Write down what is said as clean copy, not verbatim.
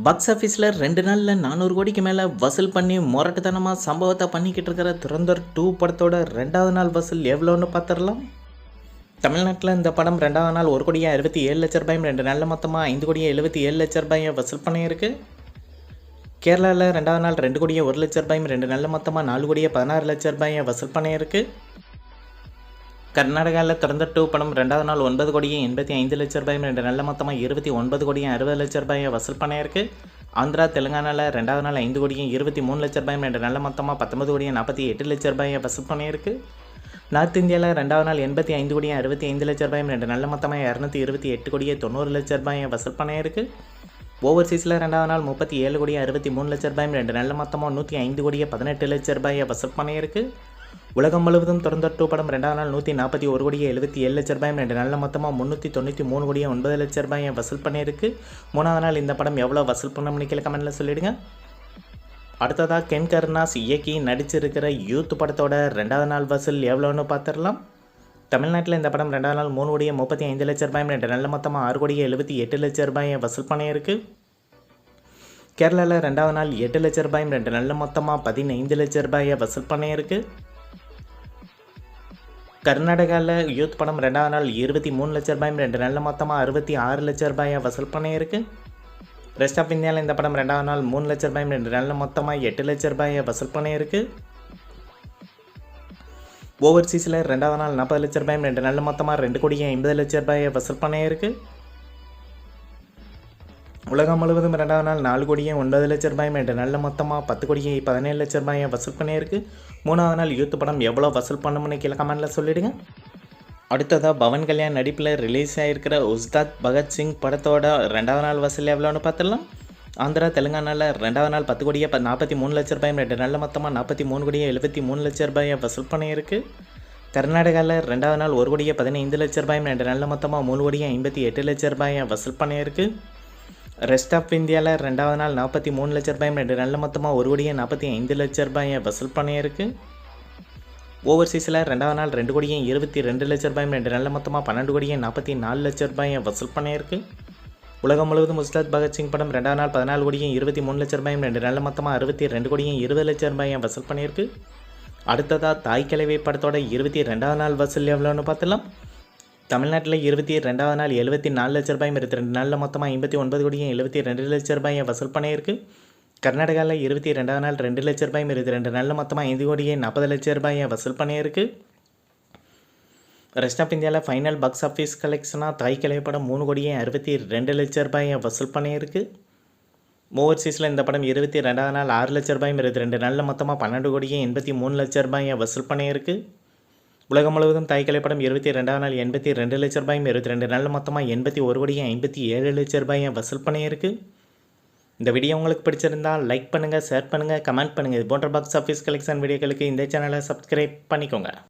Box ஆஃபீஸில் 2 நாளில் 400 கோடிக்கு மேலே வசூல் பண்ணி முரட்டுத்தனமாக சம்பவத்தை பண்ணிக்கிட்டு இருக்கிற துரந்தர் 2 படத்தோட 2வது நாள் வசூல் எவ்வளோன்னு பார்த்துடலாம். தமிழ்நாட்டில் இந்த படம் 2வது நாள் 1 கோடியே 67 லட்ச ரூபாயும் 2 நாளில் மொத்தமாக 5 கோடியே 77 லட்ச ரூபாயை வசூல் பண்ணியிருக்கு. கேரளாவில் 2வது நாள் 2 கோடியே 1 லட்ச ரூபாயும் 2 நாளில் மொத்தமாக 4 கோடியே 16 லட்ச ரூபாயை வசூல் பண்ணியிருக்கு. கர்நாடகாவில் துரந்தர் 2 படம் 2வது நாள் 9 கோடியே 85 லட்ச ரூபாயும் 2 நாளில் மொத்தமாக 29 கோடியே 60 லட்ச ரூபாயை வசூல் பண்ணியிருக்கு. ஆந்திரா தெலுங்கானாவில் 2வது நாள் 5 கோடியே 23 லட்ச ரூபாயும் 2 நாளில் மொத்தமாக 19 கோடியே 48 லட்ச ரூபாயை வசூல் பண்ணியிருக்கு. நார்த் இந்தியாவில் 2வது நாள் 85 கோடியே 65 லட்ச ரூபாயும் 2 நாளில் மொத்தமாக 228 கோடியே 90 லட்ச ரூபாயை வசூல் பண்ணியிருக்கு. ஓவர்சீஸில் 2வது நாள் 37 கோடியே 63 லட்ச ரூபாயும் 2 நாளில் மொத்தமாக 105 கோடியே 18 லட்ச ரூபாயை வசூல் பண்ணியிருக்கு. உலகம் முழுவதும் துரந்தர் 2 படம் 2வது நாள் 141 கோடியே 77 லட்ச ரூபாயும் 2 நாளில் மொத்தமாக 393 கோடியே 9 லட்ச ரூபாயை வசூல் பண்ணியிருக்கு. 3வது நாள் இந்த படம் எவ்வளோ வசூல் பண்ணணும்னு கீழே கமெண்ட்டில் சொல்லிவிடுங்க. அடுத்ததாக கென் கருணாஸ் இயக்கி நடிச்சிருக்கிற யூத் படத்தோட 2வது நாள் வசூல் எவ்வளோன்னு பார்த்துடலாம். தமிழ்நாட்டில் இந்த படம் 2வது நாள் 3 கோடியே 35 லட்ச ரூபாயும் 2 நாளில் மொத்தமாக 6 கோடியே 78 லட்ச ரூபாயை வசூல் பண்ணியிருக்கு. கேரளாவில் 2வது நாள் 8 லட்ச ரூபாயும் 2 நாளில் மொத்தமாக 15 லட்ச ரூபாயை வசூல் பண்ணியிருக்கு. கர்நாடகாவில் யூத் படம் 2வது நாள் 23 லட்ச ரூபாயும் 2 நாளில் மொத்தமாக 66 லட்ச ரூபாயை வசூல் பண்ணியிருக்கு. ரெஸ்ட் ஆஃப் இந்தியாவில் இந்த படம் 2வது நாள் 3 லட்ச ரூபாயும் 2 நாளில் மொத்தமாக 8 லட்ச ரூபாயை வசூல் பண்ணியிருக்கு. ஓவர்சீஸில் 2வது நாள் 40 லட்ச ரூபாயும் 2 நாளில் மொத்தமாக 2 கோடியே 50 லட்ச ரூபாயை வசூல் பண்ணியிருக்கு. உலகம் முழுவதும் 2வது நாள் 4 கோடியே 9 லட்ச ரூபாயும் 2 நாளில் மொத்தமாக 10 கோடியே 17 லட்ச ரூபாயை வசூல் பண்ணியிருக்கு. 3வது நாள் யூத் படம் எவ்வளோ வசூல் பண்ணணும்னு கீழே கமெண்ட்டில் சொல்லிவிடுங்க. அடுத்ததாக பவன் கல்யாண் நடிப்பில் ரிலீஸ் ஆகிருக்கிற உஸ்தாத் பகத்சிங் படத்தோட 2வது நாள் வசூல் எவ்வளோன்னு பார்த்துடலாம். ஆந்திரா தெலுங்கானாவில் 2வது நாள் 10 கோடியே 43 லட்ச ரூபாயும் 2 நாளில் மொத்தமாக 43 கோடியே 73 லட்ச ரூபாயை வசூல் பண்ணியிருக்கு. கர்நாடகாவில் 2வது நாள் 1 கோடியே 15 லட்ச ரூபாயும் 2 நாளில் மொத்தமாக 3 கோடியே 58 லட்ச ரூபாயை வசூல் பண்ணியிருக்கு. ரெஸ்ட் ஆஃப் இந்தியாவில் 2வது நாள் 43 லட்ச ரூபாயும் 2 நாளில் மொத்தமாக 1 கோடியே 45 லட்ச ரூபாயை வசூல் பண்ணியிருக்கு. ஓவர்சீஸில் 2வது நாள் 2 கோடியே 22 லட்ச ரூபாயும் 2 நாளில் மொத்தமாக 12 கோடியே 44 லட்ச ரூபாயை வசூல் பண்ணியிருக்கு. உலகம் முழுவதும் உஸ்தாத் பகத்சிங் படம் 2வது நாள் 14 கோடியே 23 லட்ச ரூபாயும் 2 நாளில் மொத்தமாக 62 கோடியே 20 லட்ச ரூபாயை வசூல் பண்ணியிருக்கு. அடுத்ததாக தாய் கிழவி படத்தோட 22வது நாள் வசூல் எவ்வளோன்னு பார்த்துலாம். தமிழ்நாட்டில் 22வது நாள் 74 லட்ச ரூபாயும் 22 நாளில் மொத்தமாக 59 கோடியே 72 லட்ச ரூபாயை வசூல் பண்ணியிருக்கு. கர்நாடகாவில் 22வது நாள் 2 லட்ச ரூபாயும் 22 நாளில் மொத்தமாக 5 கோடியே 40 லட்ச ரூபாயை வசூல் பண்ணியிருக்கு. ரெஸ்ட் ஆஃப் இந்தியாவில் ஃபைனல் பாக்ஸ் ஆஃபீஸ் கலெக்ஷனாக தாய் கிழவி படம் 3 கோடியே 62 லட்ச ரூபாயை வசூல் பண்ணியிருக்கு. ஓவர்சீஸில் இந்த படம் 22வது நாள் 6 லட்ச ரூபாயும் 22 நாளில் மொத்தமாக 12 கோடியே 83 லட்ச ரூபாயை வசூல் பண்ணியிருக்கு. உலகம் முழுவதும் தாய் கிழவி படம் 22வது நாள் 82 லட்ச ரூபாயும் 22 நாளில் மொத்தமாக 81 கோடியே 57 லட்ச ரூபாயை வசூல் பண்ணியிருக்கு. இந்த வீடியோ உங்களுக்கு பிடிச்சிருந்தால் லைக் பண்ணுங்கள், ஷேர் பண்ணுங்கள், கமெண்ட் பண்ணுங்கள். இது போன்ற பாக்ஸ் ஆஃபீஸ் கலெக்ஷன் வீடியோக்களுக்கு இந்த சேனலை சப்ஸ்கிரைப் பண்ணிக்கோங்க.